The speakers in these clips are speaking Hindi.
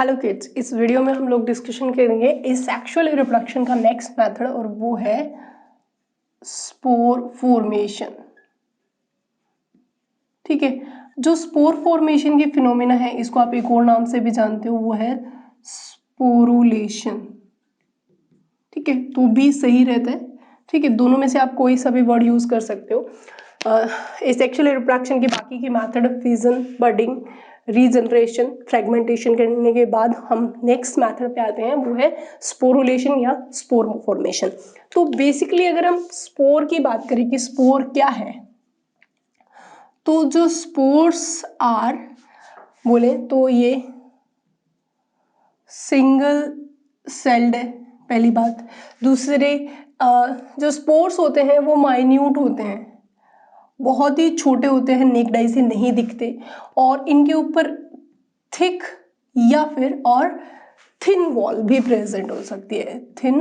हेलो किड्स, इस वीडियो में हम लोग डिस्कशन करेंगे इस सेक्सुअल रिप्रोडक्शन का नेक्स्ट मेथड और वो है स्पोर फॉर्मेशन। ठीक है, जो स्पोर फॉर्मेशन के फिनोमेना है इसको आप एक और नाम से भी जानते हो, वो है स्पोरुलेशन। ठीक है, तो भी सही रहता है। ठीक है, दोनों में से आप कोई सा भी वर्ड यूज कर सकते हो। इस सेक्सुअल रिप्रोडक्शन के बाकी के method fission, budding, regeneration, fragmentation करने के बाद हम नेक्स्ट मेथड पे आते हैं, वो है स्पोरुलेशन या स्पोर फॉर्मेशन। तो बेसिकली अगर हम स्पोर की बात करें कि स्पोर क्या है, तो जो स्पोर्स आर बोले तो ये सिंगल सेल्ड है, पहली बात। दूसरे जो स्पोर्स होते हैं वो माइन्यूट होते हैं, बहुत ही छोटे होते हैं, नेक्ड आई से नहीं दिखते, और इनके ऊपर थिक या फिर और थिन वॉल भी प्रेजेंट हो सकती है। थिन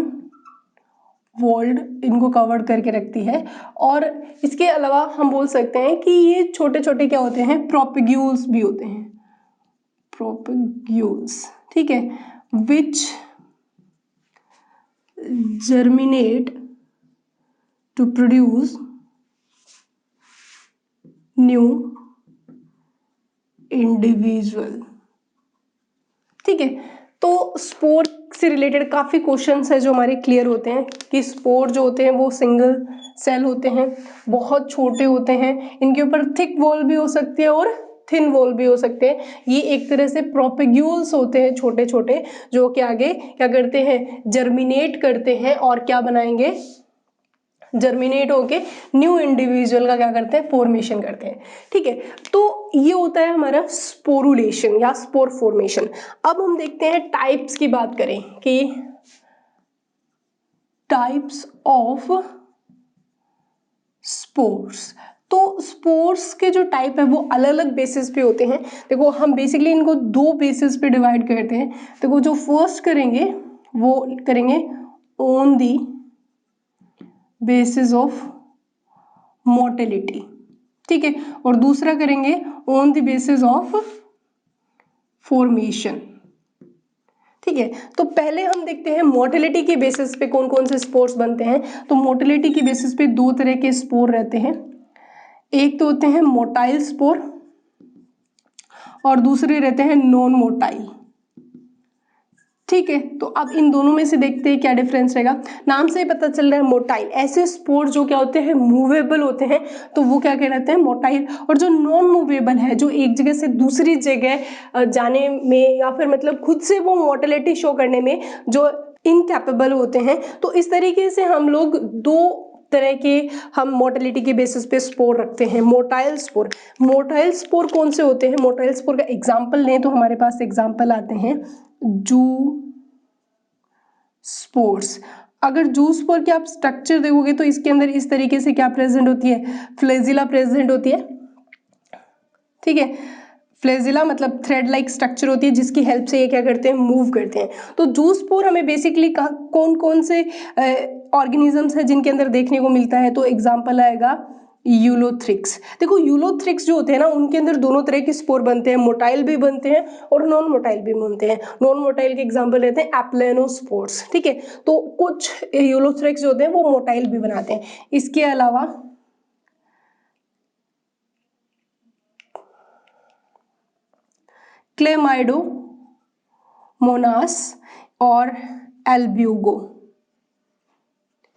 वॉल्ड इनको कवर करके रखती है। और इसके अलावा हम बोल सकते हैं कि ये छोटे छोटे क्या होते हैं, प्रोपेग्यूल्स भी होते हैं, प्रोपेग्यूल्स। ठीक है, which germinate to produce new individual. ठीक है, तो स्पोर से रिलेटेड काफ़ी क्वेश्चंस है जो हमारे क्लियर होते हैं कि स्पोर जो होते हैं वो सिंगल सेल होते हैं, बहुत छोटे होते हैं, इनके ऊपर थिक वॉल भी हो सकती है और थिन वॉल भी हो सकते हैं। ये एक तरह से प्रोपेग्यूल्स होते हैं, छोटे छोटे, जो कि आगे क्या करते हैं, जर्मिनेट करते हैं और क्या बनाएंगे, जर्मिनेट होके न्यू इंडिविजुअल का क्या करते हैं, फॉर्मेशन करते हैं। ठीक है, तो ये होता है हमारा स्पोरुलेशन या स्पोर फॉर्मेशन। अब हम देखते हैं टाइप्स की बात करें कि टाइप्स ऑफ स्पोर्स। तो स्पोर्स के जो टाइप है वो अलग अलग बेसिस पे होते हैं। देखो, हम बेसिकली इनको दो बेसिस पे डिवाइड करते हैं। देखो, जो फर्स्ट करेंगे वो करेंगे on the basis of motility. ठीक है, और दूसरा करेंगे on the basis of formation. ठीक है, तो पहले हम देखते हैं मोटिलिटी के बेसिस पे कौन कौन से स्पोर्स बनते हैं। तो मोटिलिटी के बेसिस पे दो तरह के स्पोर रहते हैं, एक तो होते हैं मोटाइल स्पोर और दूसरे रहते हैं नॉन मोटाइल। ठीक है, तो अब इन दोनों में से देखते हैं क्या डिफरेंस रहेगा। नाम से ही पता चल रहा है मोटाइल, ऐसे स्पोर जो क्या होते हैं, मूवेबल होते हैं, तो वो क्या कहलाते हैं, मोटाइल। और जो नॉन मूवेबल है, जो एक जगह से दूसरी जगह जाने में या फिर मतलब खुद से वो मोटिलिटी शो करने में जो इनकैपेबल होते हैं, तो इस तरीके से हम लोग दो तरह के हम मोटिलिटी के बेसिस पे स्पोर रखते हैं। मोटाइल स्पोर, मोटाइल स्पोर कौन से होते हैं, मोटाइल स्पोर का एग्जांपल लें तो हमारे पास एग्जांपल आते हैं जू स्पोर्स। अगर जू स्पोर के आप स्ट्रक्चर देखोगे तो इसके अंदर इस तरीके से क्या प्रेजेंट होती है, फ्लेजिला प्रेजेंट होती है। ठीक है, फ्लेजिला मतलब थ्रेड लाइक स्ट्रक्चर होती है जिसकी हेल्प से ये क्या करते हैं, मूव करते हैं। तो जू स्पोर हमें बेसिकली कौन कौन से ऑर्गेनिजम्स है जिनके अंदर देखने को मिलता है, तो एग्जाम्पल आएगा यूलोथ्रिक्स। देखो, यूलोथ्रिक्स जो होते हैं ना, उनके अंदर दोनों तरह के स्पोर बनते हैं, मोटाइल भी बनते हैं और नॉन मोटाइल भी बनते हैं। नॉन मोटाइल के एग्जांपल रहते हैं एप्लेनोस्पोर्स। ठीक है, तो कुछ यूलोथ्रिक्स जो होते हैं वो मोटाइल भी बनाते हैं। इसके अलावा क्लेमाइडो मोनास और एल्ब्यूगो।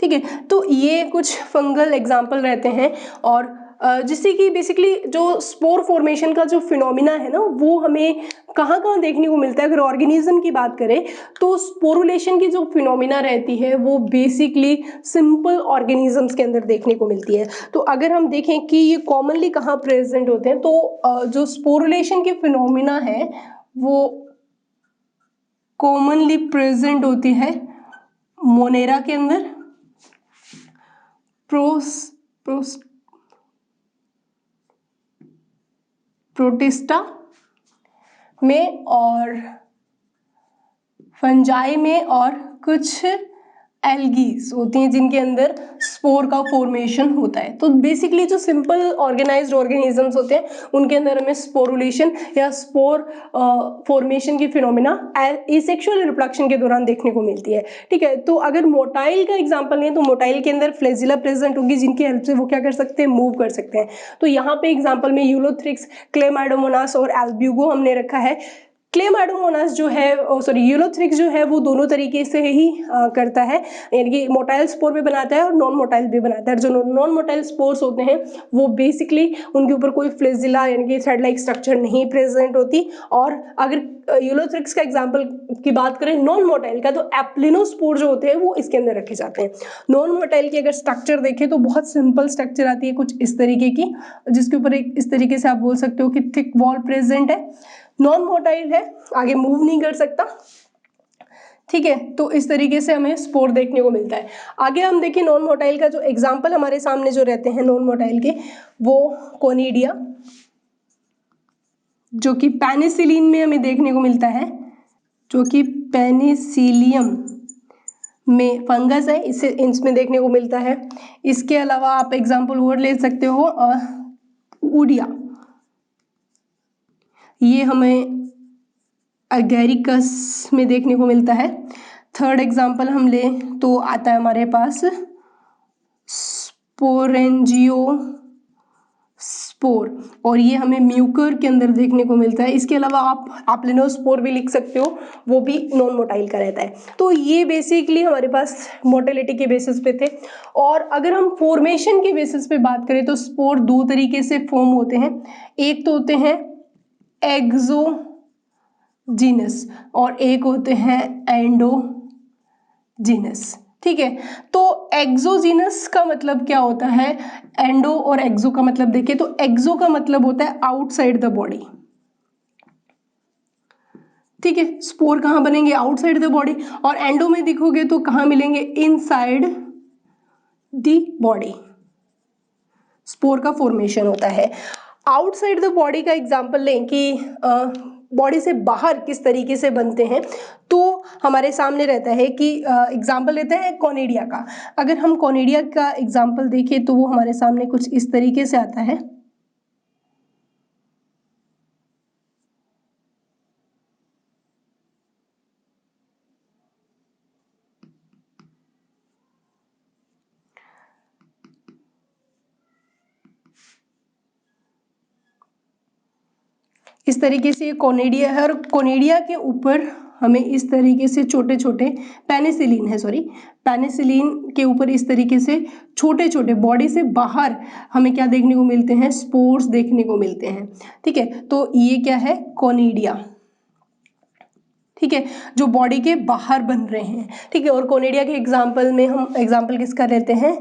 ठीक है, तो ये कुछ फंगल एग्जाम्पल रहते हैं। और जिससे कि बेसिकली जो स्पोर फॉर्मेशन का जो फिनोमिना है ना, वो हमें कहाँ कहाँ देखने को मिलता है। अगर ऑर्गेनिज्म की बात करें तो स्पोरुलेशन की जो फिनोमिना रहती है वो बेसिकली सिंपल ऑर्गेनिजम्स के अंदर देखने को मिलती है। तो अगर हम देखें कि ये कॉमनली कहाँ प्रेजेंट होते हैं, तो जो स्पोरुलेशन की फिनोमिना है वो कॉमनली प्रेजेंट होती है मोनेरा के अंदर, प्रोटिस्टा में और फंजाई में और कुछ एल्गीज होती हैं जिनके अंदर स्पोर का फॉर्मेशन होता है। तो बेसिकली जो सिंपल ऑर्गेनाइज्ड ऑर्गेनिजम्स होते हैं उनके अंदर हमें स्पोरुलेशन या स्पोर फॉर्मेशन की फिनोमिना एसेक्सुअल रिप्रोडक्शन के दौरान देखने को मिलती है। ठीक है, तो अगर मोटाइल का एग्जांपल लें तो मोटाइल के अंदर फ्लैजिला प्रेजेंट होगी जिनकी हेल्प से वो क्या कर सकते हैं, मूव कर सकते हैं। तो यहाँ पे एग्जाम्पल में यूलोथ्रिक्स, क्लेमाइडोमोनास और एल्ब्यूगो हमने रखा है। क्लेमाइडोमोनास जो है, यूलोथ्रिक्स जो है वो दोनों तरीके से ही करता है, यानी कि मोटाइल स्पोर भी बनाता है और नॉन मोटाइल भी बनाता है। जो नॉन मोटाइल स्पोर्स होते हैं वो बेसिकली उनके ऊपर कोई फ्लैजिला यानी कि थ्रेड लाइक स्ट्रक्चर नहीं प्रेजेंट होती। और अगर यूलोथ्रिक्स का एग्जांपल की बात करें नॉन मोटाइल का, तो एप्लिनोस्पोर जो होते हैं वो इसके अंदर रखे जाते हैं। नॉन मोटाइल की अगर स्ट्रक्चर देखें तो बहुत सिंपल स्ट्रक्चर आती है कुछ इस तरीके की, जिसके ऊपर एक इस तरीके से आप बोल सकते हो कि थिक वॉल प्रेजेंट है। नॉन मोटाइल है, आगे मूव नहीं कर सकता। ठीक है, तो इस तरीके से हमें स्पोर देखने को मिलता है। आगे हम देखिए नॉन मोटाइल का जो एग्जांपल हमारे सामने जो रहते हैं नॉन मोटाइल के, वो कोनिडिया जो कि पेनिसिलिन में हमें देखने को मिलता है, जो कि पेनिसिलियम में फंगस है, इससे इसमें देखने को मिलता है। इसके अलावा आप एग्जांपल और ले सकते हो उडिया, ये हमें अगेरिकस में देखने को मिलता है। थर्ड एग्जांपल हम लें तो आता है हमारे पास स्पोरेंजियो स्पोर, और ये हमें म्यूकर के अंदर देखने को मिलता है। इसके अलावा आप एप्लिनोस्पोर भी लिख सकते हो, वो भी नॉन मोटाइल का रहता है। तो ये बेसिकली हमारे पास मोटिलिटी के बेसिस पे थे। और अगर हम फॉर्मेशन के बेसिस पे बात करें तो स्पोर दो तरीके से फॉर्म होते हैं। एक तो होते हैं एक्सोजीनस और एक होते हैं एंडोजीनस। ठीक है, तो एक्सोजीनस का मतलब क्या होता है, एंडो और एक्सो का मतलब देखिए तो एक्सो का मतलब होता है आउटसाइड द बॉडी। ठीक है, स्पोर कहाँ बनेंगे, आउटसाइड द बॉडी, और एंडो में देखोगे तो कहाँ मिलेंगे, इनसाइड द बॉडी स्पोर का फॉर्मेशन होता है। आउटसाइड द बॉडी का एग्जांपल लें कि बॉडी से बाहर किस तरीके से बनते हैं, तो हमारे सामने रहता है कि एग्जांपल लेते हैं कोनिडिया का। अगर हम कोनिडिया का एग्जांपल देखें तो वो हमारे सामने कुछ इस तरीके से आता है। इस तरीके से कोनिडिया है और कोनिडिया के ऊपर हमें इस तरीके से छोटे छोटे पेनिसिलिन के ऊपर इस तरीके से छोटे छोटे बॉडी से बाहर हमें क्या देखने को मिलते हैं, स्पोर्स देखने को मिलते हैं। ठीक है, तो ये क्या है, कोनिडिया। ठीक है, जो बॉडी के बाहर बन रहे हैं। ठीक है, और कोनिडिया के एग्जाम्पल में हम एग्जाम्पल किसका लेते हैं,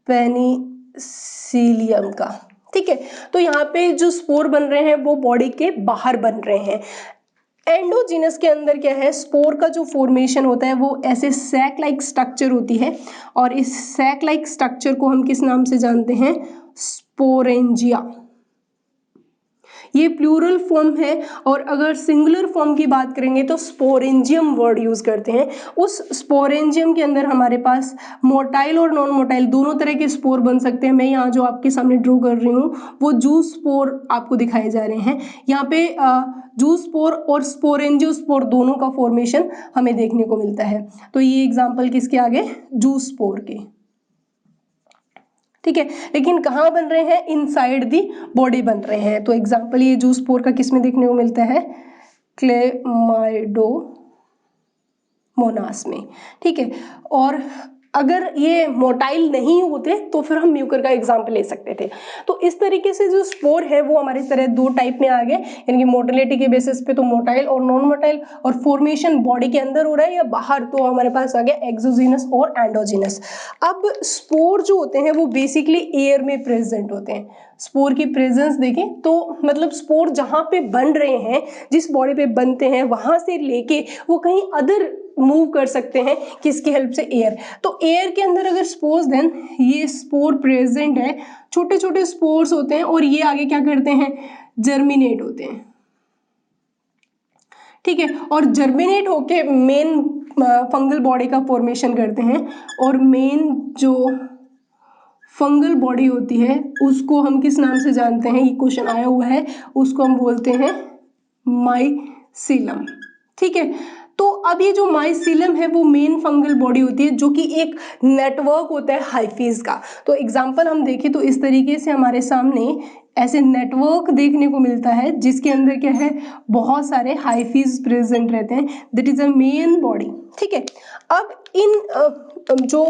पेनिसिलियम का। ठीक है, तो यहाँ पे जो स्पोर बन रहे हैं वो बॉडी के बाहर बन रहे हैं। एंडोजीनस के अंदर क्या है, स्पोर का जो फॉर्मेशन होता है वो ऐसे सैक लाइक स्ट्रक्चर होती है, और इस सैक लाइक स्ट्रक्चर को हम किस नाम से जानते हैं, स्पोरेंजिया। ये प्लूरल फॉर्म है, और अगर सिंगुलर फॉर्म की बात करेंगे तो स्पोरेंजियम वर्ड यूज करते हैं। उस स्पोरेंजियम के अंदर हमारे पास मोटाइल और नॉन मोटाइल दोनों तरह के स्पोर बन सकते हैं। मैं यहाँ जो आपके सामने ड्रॉ कर रही हूँ वो जूस स्पोर आपको दिखाए जा रहे हैं। यहाँ पे जूस स्पोर और स्पोरेंजियो स्पोर दोनों का फॉर्मेशन हमें देखने को मिलता है। तो ये एग्जाम्पल किसके आगे, जूस स्पोर के। ठीक है, लेकिन कहाँ बन रहे हैं, इनसाइड दी बॉडी बन रहे हैं। तो एग्जांपल ये जूस स्पोर का किस में देखने को मिलता है, क्लेमाइडोमोनास में। ठीक है, और अगर ये मोटाइल नहीं होते तो फिर हम म्यूकर का एग्जाम्पल ले सकते थे। तो इस तरीके से जो स्पोर है वो हमारी तरह दो टाइप में आ गए, यानी कि मोटिलिटी के बेसिस पे तो मोटाइल और नॉन मोटाइल, और फॉर्मेशन बॉडी के अंदर हो रहा है या बाहर, तो हमारे पास आ गया एक्सोजीनस और एंडोजीनस। अब स्पोर जो होते हैं वो बेसिकली एयर में प्रेजेंट होते हैं। स्पोर की प्रेजेंस देखें तो मतलब स्पोर जहाँ पे बन रहे हैं, जिस बॉडी पे बनते हैं, वहां से लेके वो कहीं अदर मूव कर सकते हैं, किसकी हेल्प से, एयर। तो एयर के अंदर अगर सपोज देन ये स्पोर प्रेजेंट है, छोटे छोटे स्पोर्स होते हैं, और ये आगे क्या करते हैं, जर्मिनेट होते हैं। ठीक है, और जर्मिनेट होके मेन फंगल बॉडी का फॉर्मेशन करते हैं, और मेन जो फंगल बॉडी होती है उसको हम किस नाम से जानते हैं, ये क्वेश्चन आया हुआ है, उसको हम बोलते हैं माइसीलम। ठीक है, तो अब ये जो माइसीलम है वो मेन फंगल बॉडी होती है जो कि एक नेटवर्क होता है हाइफीज का। तो एग्जांपल हम देखें तो इस तरीके से हमारे सामने ऐसे नेटवर्क देखने को मिलता है जिसके अंदर क्या है, बहुत सारे हाइफीज प्रेजेंट रहते हैं, that is a main body. ठीक है, अब इन जो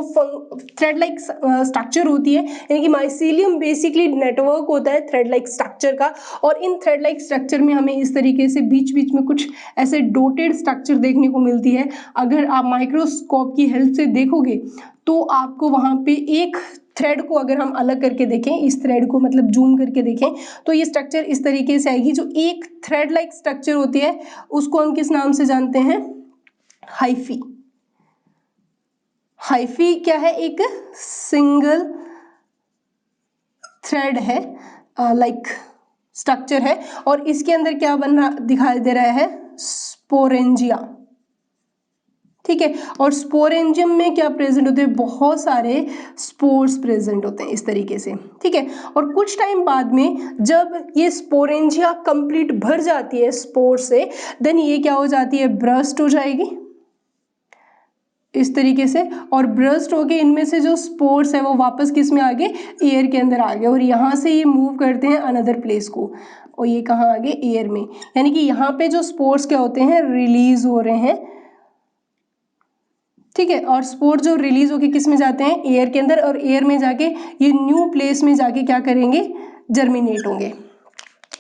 थ्रेड लाइक स्ट्रक्चर होती है, यानी कि माइसीलियम बेसिकली नेटवर्क होता है थ्रेड लाइक स्ट्रक्चर का, और इन थ्रेड लाइक स्ट्रक्चर में हमें इस तरीके से बीच बीच में कुछ ऐसे डोटेड स्ट्रक्चर देखने को मिलती है। अगर आप माइक्रोस्कोप की हेल्प से देखोगे तो आपको वहाँ पे एक थ्रेड को अगर हम अलग करके देखें, इस थ्रेड को मतलब जूम करके देखें, तो ये स्ट्रक्चर इस तरीके से आएगी। जो एक थ्रेड लाइक स्ट्रक्चर होती है उसको हम किस नाम से जानते हैं, हाइफी। हाइफी क्या है, एक सिंगल थ्रेड है लाइक स्ट्रक्चर है, और इसके अंदर क्या बन रहा दिखाई दे रहा है, स्पोरेंजिया। ठीक है, और स्पोरेंजियम में क्या प्रेजेंट होते हैं, बहुत सारे स्पोर्स प्रेजेंट होते हैं इस तरीके से। ठीक है, और कुछ टाइम बाद में जब ये स्पोरेंजिया कंप्लीट भर जाती है स्पोर से, देन ये क्या हो जाती है, ब्रस्ट हो जाएगी इस तरीके से, और ब्रस्ट होके इनमें से जो स्पोर्स है वो वापस किस में आ गए, एयर के अंदर आ गए, और यहाँ से ये मूव करते हैं अनदर प्लेस को, और ये कहाँ आ गए, एयर में। यानी कि यहाँ पे जो स्पोर्स क्या होते हैं, रिलीज हो रहे हैं। ठीक है, और स्पोर जो रिलीज होके किस में जाते हैं, एयर के अंदर, और एयर में जाके ये न्यू प्लेस में जाके क्या करेंगे, जर्मिनेट होंगे।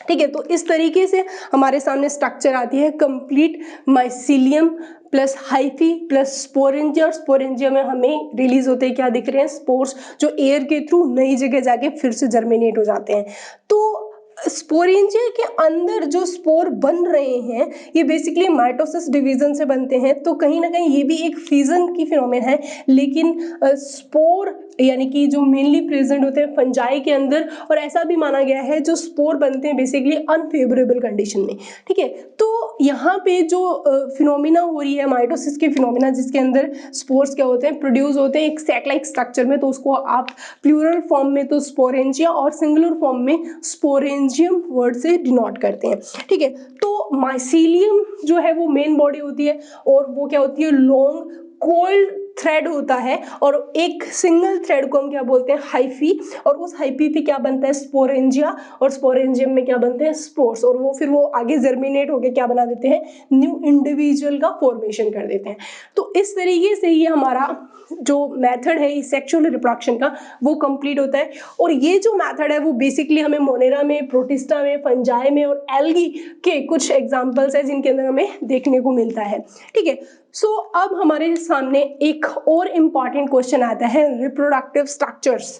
ठीक है, तो इस तरीके से हमारे सामने स्ट्रक्चर आती है complete mycelium plus hyphae plus sporangia, और स्पोरेंजिया में हमें रिलीज होते हैं क्या दिख रहे हैं, स्पोर्स, जो एयर के थ्रू नई जगह जाके फिर से जर्मिनेट हो जाते हैं। तो स्पोरेंजिया के अंदर जो स्पोर बन रहे हैं ये बेसिकली माइटोसिस डिवीजन से बनते हैं, तो कहीं ना कहीं ये भी एक फ्यूजन की फिनोमेना है, लेकिन स्पोर यानी कि जो मेनली प्रेजेंट होते हैं फंजाई के अंदर, और ऐसा भी माना गया है जो स्पोर बनते हैं बेसिकली अनफेवरेबल कंडीशन में। ठीक है, तो यहाँ पे जो फिनोमेना हो रही है माइटोसिस की फिनोमेना, जिसके अंदर स्पोर्स क्या होते हैं, प्रोड्यूस होते हैं एक सैक लाइक स्ट्रक्चर में, तो उसको आप प्लूरल फॉर्म में तो स्पोरेंजिया और सिंगुलर फॉर्म में स्पोरेंजियम वर्ड से डिनोट करते हैं। ठीक है, तो माइसीलियम जो है वो मेन बॉडी होती है, और वो क्या होती है, लॉन्ग कोल्ड थ्रेड होता है, और एक सिंगल थ्रेड को हम क्या बोलते हैं, हाइफी, और उस हाइफी पे क्या बनता है, स्पोरेंजिया, और स्पोरेंजियम में क्या बनते हैं, स्पोर्स, और वो फिर वो आगे जर्मिनेट होके क्या बना देते हैं, न्यू इंडिविजुअल का फॉर्मेशन कर देते हैं। तो इस तरीके से ये हमारा जो मेथड है सेक्सुअल रिप्रोडक्शन का वो कंप्लीट होता है, और ये जो मेथड है वो बेसिकली हमें मोनेरा में, प्रोटिस्टा में, फंजाई में और एल्गी के कुछ एग्जांपल्स है जिनके अंदर हमें देखने को मिलता है। ठीक है, सो अब हमारे सामने एक और इम्पॉर्टेंट क्वेश्चन आता है, रिप्रोडक्टिव स्ट्रक्चर्स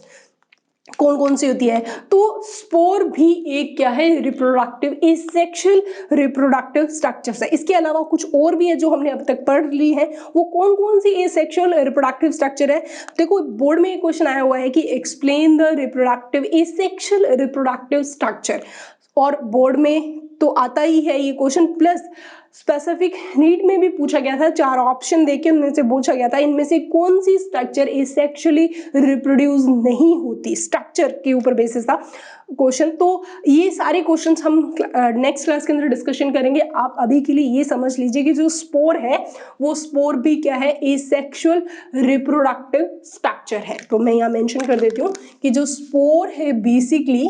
कौन कौन सी होती है। तो स्पोर भी एक क्या है, रिप्रोडक्टिव एसेक्सुअल रिप्रोडक्टिव स्ट्रक्चर्स है। इसके अलावा कुछ और भी है जो हमने अब तक पढ़ ली है, वो कौन कौन सी एसेक्सुअल रिप्रोडक्टिव स्ट्रक्चर है। देखो बोर्ड में एक क्वेश्चन आया हुआ है कि explain the reproductive asexual reproductive structure, और बोर्ड में तो आता ही है ये क्वेश्चन, प्लस स्पेसिफिक नीड में भी पूछा गया था, 4 ऑप्शन देके उनमें से पूछा गया था इनमें से कौन सी स्ट्रक्चर एसेक्सुअली रिप्रोड्यूस नहीं होती, स्ट्रक्चर के ऊपर बेसिस था क्वेश्चन। तो ये सारे क्वेश्चंस हम नेक्स्ट क्लास के अंदर डिस्कशन करेंगे। आप अभी के लिए ये समझ लीजिए कि जो स्पोर है वो स्पोर भी क्या है, एसेक्सुअल रिप्रोडक्टिव स्ट्रक्चर है। तो मैं यहाँ मेंशन कर देती हूँ कि जो स्पोर है बेसिकली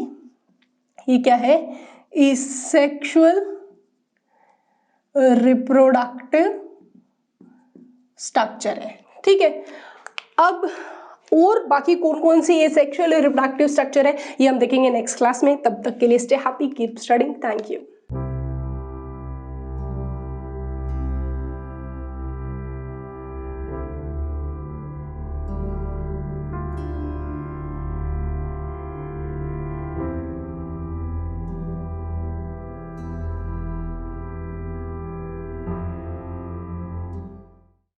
ये क्या है, एसेक्सुअल रिप्रोडक्टिव स्ट्रक्चर है। ठीक है, अब और बाकी कौन कौन सी ये सेक्सुअल रिप्रोडक्टिव स्ट्रक्चर है ये हम देखेंगे नेक्स्ट क्लास में। तब तक के लिए stay happy, keep studying, thank you.